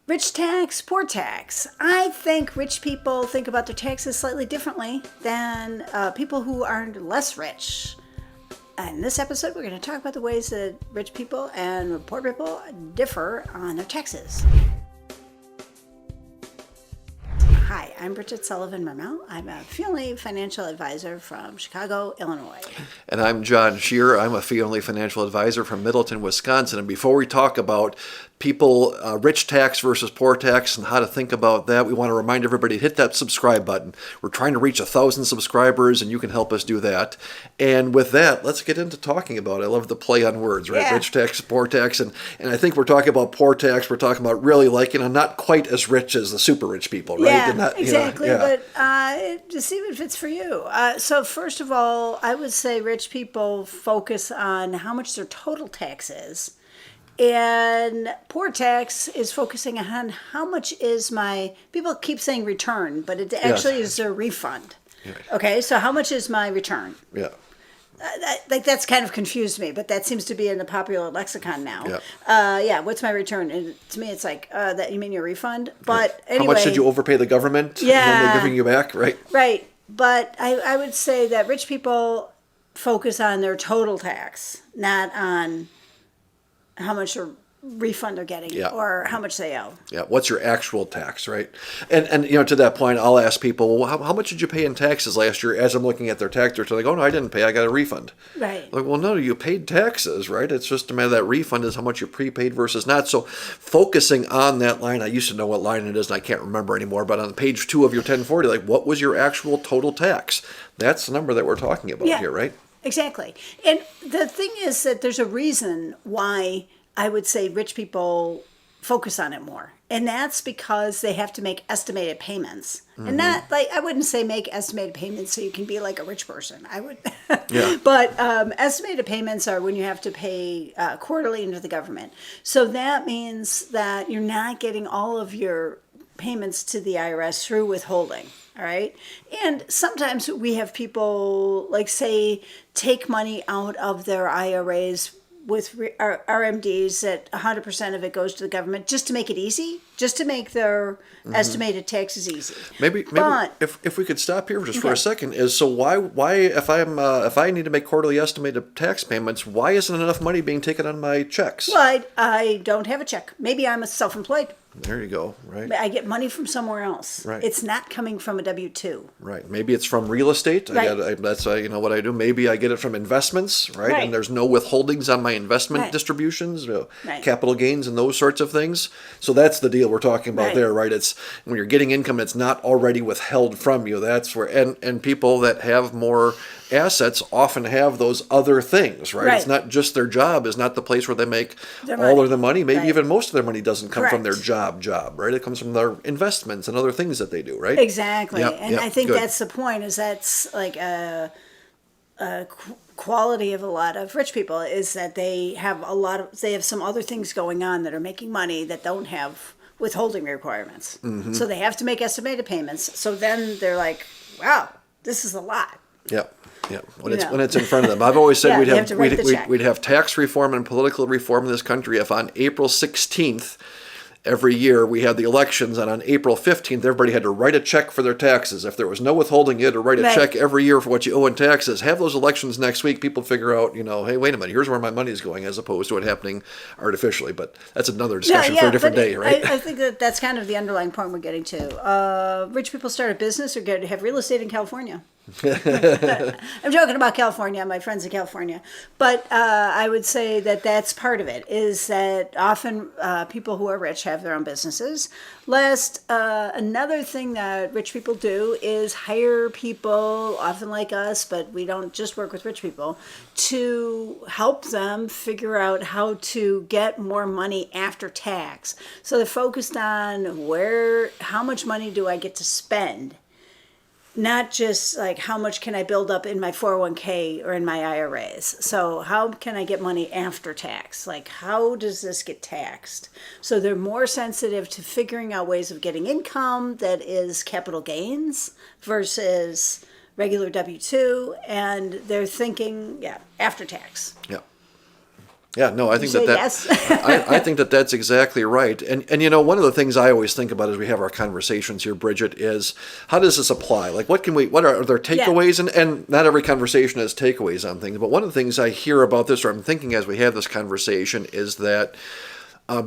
Rich tax, poor tax. I think rich people think about their taxes slightly differently than people who are less rich. In this episode, we're going to talk about the ways that rich people and poor people differ on their taxes. Hi, I'm Bridget Sullivan-Mermel. I'm a fee-only financial advisor from Chicago, Illinois. And I'm John Shearer. I'm a fee-only financial advisor from Middleton, Wisconsin. And before we talk about people, rich tax versus poor tax and how to think about that, we want to remind everybody to hit that subscribe button. We're trying to reach 1,000 subscribers, and you can help us do that. And with that, let's get into talking about it. I love the play on words, right? Yeah. Rich tax, poor tax. And I think we're talking about poor tax. We're talking about really not quite as rich as the super rich people, right? Yeah, And that, exactly. yeah. But to see if it's for you. So first of all, I would say rich people focus on how much their total tax is. And poor tax is focusing on how much is people keep saying return, but it actually is a refund. Yeah. Okay, so how much is my return? Yeah. That's kind of confused me, but that seems to be in the popular lexicon now. Yeah. What's my return? And to me, it's like, that you mean your refund? But anyway. How much did you overpay the government? Yeah. And then they're giving you back, right? Right. But I would say that rich people focus on their total tax, not on how much a refund they're getting or how much they owe. Yeah, what's your actual tax, right? And to that point, I'll ask people, well, how much did you pay in taxes last year? As I'm looking at their tax return, they go, oh, no, I didn't pay. I got a refund. Right. Like, well, no, you paid taxes, right? It's just a matter of that refund is how much you prepaid versus not. So focusing on that line, I used to know what line it is, and I can't remember anymore. But on page 2 of your 1040, like, what was your actual total tax? That's the number that we're talking about here, right? Exactly. And the thing is that there's a reason why I would say rich people focus on it more. And that's because they have to make estimated payments. Mm-hmm. And not like, I wouldn't say make estimated payments so you can be like a rich person. I would. Yeah. But estimated payments are when you have to pay quarterly into the government. So that means that you're not getting all of your payments to the IRS through withholding. All right. And sometimes we have people like say take money out of their IRAs with RMDs that 100% of it goes to the government just to make it easy, just to make their estimated taxes easy. Maybe if we could stop here just for a second is so why if I need to make quarterly estimated tax payments, why isn't enough money being taken on my checks? Well, I don't have a check. Maybe I'm a self-employed. There you go, right? I get money from somewhere else. Right. It's not coming from a W-2. Right. Maybe it's from real estate. Right. That's what I do. Maybe I get it from investments, right? And there's no withholdings on my investment distributions, capital gains and those sorts of things. So that's the deal we're talking about there, right? It's when you're getting income that's not already withheld from you. That's where and people that have more assets often have those other things, right? It's not just their job is not the place where they make all of the money. Maybe even most of their money doesn't come from their job, right? It comes from their investments and other things that they do, right? Exactly. I think that's the point is that's like a quality of a lot of rich people is that they have some other things going on that are making money that don't have withholding requirements. Mm-hmm. So they have to make estimated payments. So then they're like, wow, this is a lot. Yeah. Yeah, when it's in front of them. I've always said we'd have tax reform and political reform in this country if on April 16th every year we had the elections, and on April 15th everybody had to write a check for their taxes. If there was no withholding, you had to write a check every year for what you owe in taxes. Have those elections next week. People figure out, hey, wait a minute, here's where my money is going, as opposed to it happening artificially. But that's another discussion for a different day, right? I think that's kind of the underlying point we're getting to. Rich people start a business or have real estate in California. I'm joking about California, my friends in California, but I would say that that's part of it, is that often people who are rich have their own businesses. Another thing that rich people do is hire people, often like us, but we don't just work with rich people, to help them figure out how to get more money after tax. So they're focused on how much money do I get to spend? Not just like how much can I build up in my 401k or in my IRAs. So how can I get money after tax? Like how does this get taxed? So they're more sensitive to figuring out ways of getting income that is capital gains versus regular W-2. And they're thinking, after tax. Yeah. Yeah, no, I think say that yes. I think that that's exactly right. And you know, one of the things I always think about as we have our conversations here, Bridget, is how does this apply? Like, what are there takeaways? And not every conversation has takeaways on things, but one of the things I hear about this, or I'm thinking as we have this conversation, is that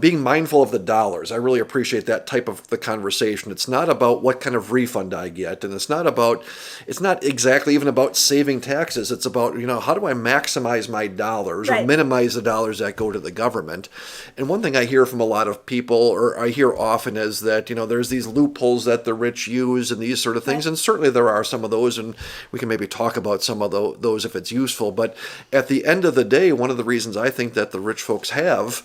being mindful of the dollars. I really appreciate that type of the conversation. It's not about what kind of refund I get, and it's not exactly even about saving taxes. It's about, how do I maximize my dollars or minimize the dollars that go to the government? And one thing I hear from a lot of people, or I hear often, is that, there's these loopholes that the rich use and these sort of things. And certainly there are some of those, and we can maybe talk about some of those if it's useful. But at the end of the day, one of the reasons I think that the rich folks have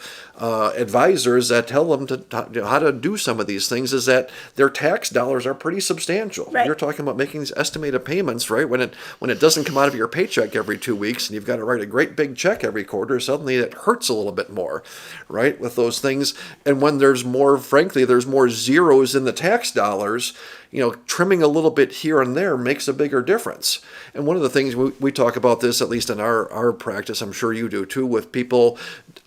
advisors that tell them how to do some of these things is that their tax dollars are pretty substantial. Right. You're talking about making these estimated payments, right? When it doesn't come out of your paycheck every 2 weeks and you've got to write a great big check every quarter, suddenly it hurts a little bit more, right? With those things. And when there's more zeros in the tax dollars, trimming a little bit here and there makes a bigger difference. And one of the things we talk about this, at least in our practice, I'm sure you do too, with people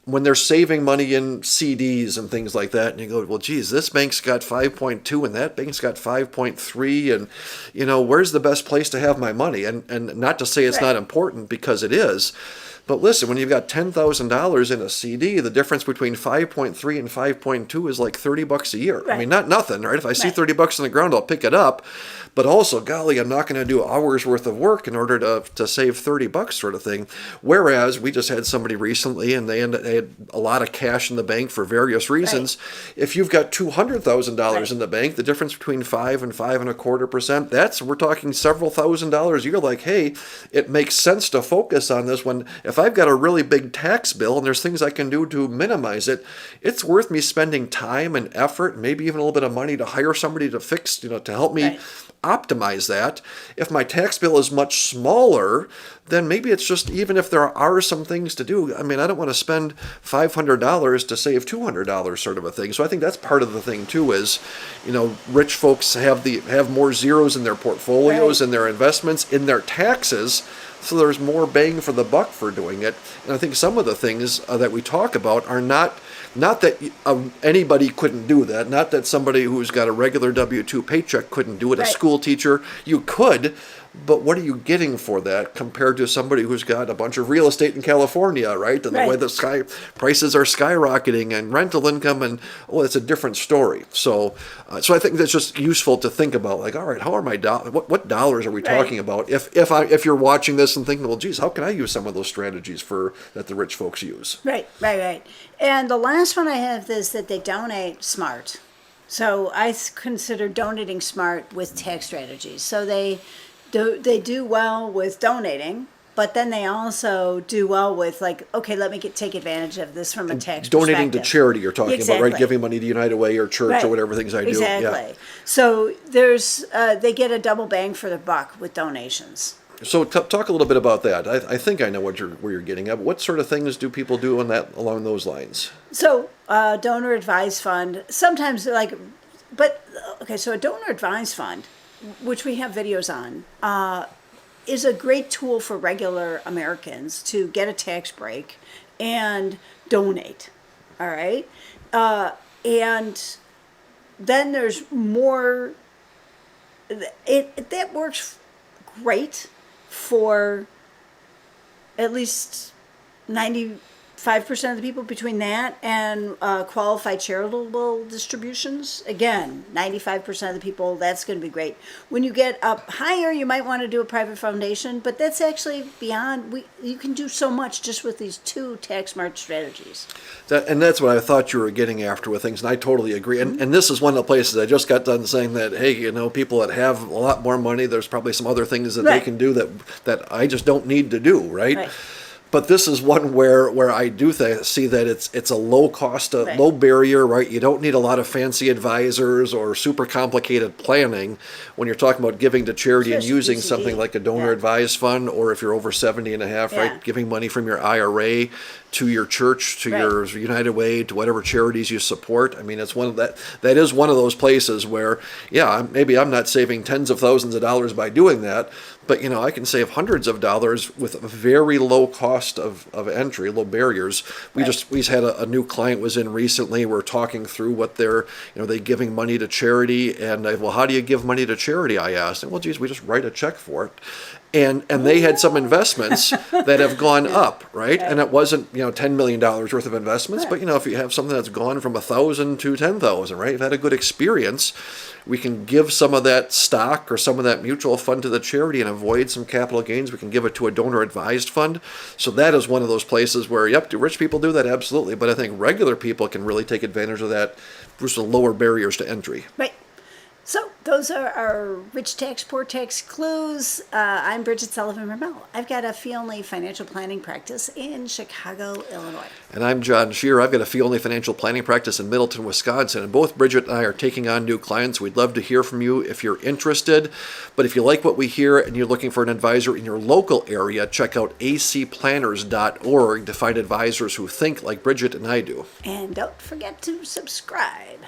when they're saving money in CDs and things like that, and you go, well, geez, this bank's got 5.2 and that bank's got 5.3, and where's the best place to have my money? And not to say it's not important, because it is. But listen, when you've got $10,000 in a CD, the difference between 5.3 and 5.2 is like $30 a year. Right. I mean, not nothing, right? If I see $30 on the ground, I'll pick it up. But also, golly, I'm not going to do hours worth of work in order to save $30 sort of thing. Whereas we just had somebody recently, and they had a lot of cash in the bank for various reasons. Right. If you've got $200,000 in the bank, the difference between 5 and 5.25%, we're talking several $1,000s. You're like, hey, it makes sense to focus on this when if I've got a really big tax bill and there's things I can do to minimize it, it's worth me spending time and effort, maybe even a little bit of money to hire somebody to fix, to help me optimize that. If my tax bill is much smaller, then maybe it's just, even if there are some things to do, I mean, I don't want to spend $500 to save $200 sort of a thing. So I think that's part of the thing too, is, rich folks have more zeros in their portfolios and their investments, in their taxes. So there's more bang for the buck for doing it. And I think some of the things that we talk about are not that anybody couldn't do that, not that somebody who's got a regular W-2 paycheck couldn't do it. A school teacher, you could, but what are you getting for that compared to somebody who's got a bunch of real estate in California, right? And the way the prices are skyrocketing and rental income, and it's a different story. So I think that's just useful to think about. Like, all right, how are my dollars? What dollars are we talking about? If you're watching this and thinking, well, geez, how can I use some of those strategies that the rich folks use? Right. And the last one I have is that they donate smart. So I consider donating smart with tax strategies. So they do well with donating, but then they also do well with, like, okay, let me take advantage of this from a tax donating perspective. To charity you're talking about, right? Giving money to United Way or church or whatever things I do. Exactly. So there's they get a double bang for the buck with donations. So talk a little bit about that. I think I know where you're getting at. What sort of things do people do along those lines? So donor advised fund, sometimes so a donor advised fund, which we have videos on, is a great tool for regular Americans to get a tax break and donate. All right? And then there's more. That works great for at least 95% of the people. Between that and qualified charitable distributions, again, 95% of the people, that's going to be great. When you get up higher, you might want to do a private foundation, but that's actually beyond. You can do so much just with these two tax smart strategies. And that's what I thought you were getting after with things, and I totally agree. And this is one of the places I just got done saying that, hey, people that have a lot more money, there's probably some other things that they can do that I just don't need to do, right? But this is one where I do see that it's a low cost, low barrier, right? You don't need a lot of fancy advisors or super complicated planning when you're talking about giving to charity and using something like a donor advised fund, or if you're over 70 and a half, right? Giving money from your IRA to your church, to Right. your United Way, to whatever charities you support. I mean, it's one of that is one of those places where, yeah, maybe I'm not saving tens of thousands of dollars by doing that, but I can save hundreds of dollars with a very low cost of entry, low barriers. We had a new client was in recently. We're talking through what they giving money to charity, and well, how do you give money to charity? I asked, and well, geez, we just write a check for it. And they had some investments that have gone up, right? And it wasn't $10 million worth of investments, but if you have something that's gone from 1,000 to 10,000, right? You've had a good experience. We can give some of that stock or some of that mutual fund to the charity and avoid some capital gains. We can give it to a donor advised fund. So that is one of those places where, yep, do rich people do that? Absolutely. But I think regular people can really take advantage of that, just lower barriers to entry. Right. So those are our rich tax, poor tax clues. I'm Bridget Sullivan Ramel. I've got a fee-only financial planning practice in Chicago, Illinois. And I'm John Shearer. I've got a fee-only financial planning practice in Middleton, Wisconsin. And both Bridget and I are taking on new clients. We'd love to hear from you if you're interested. But if you like what we hear and you're looking for an advisor in your local area, check out acplanners.org to find advisors who think like Bridget and I do. And don't forget to subscribe.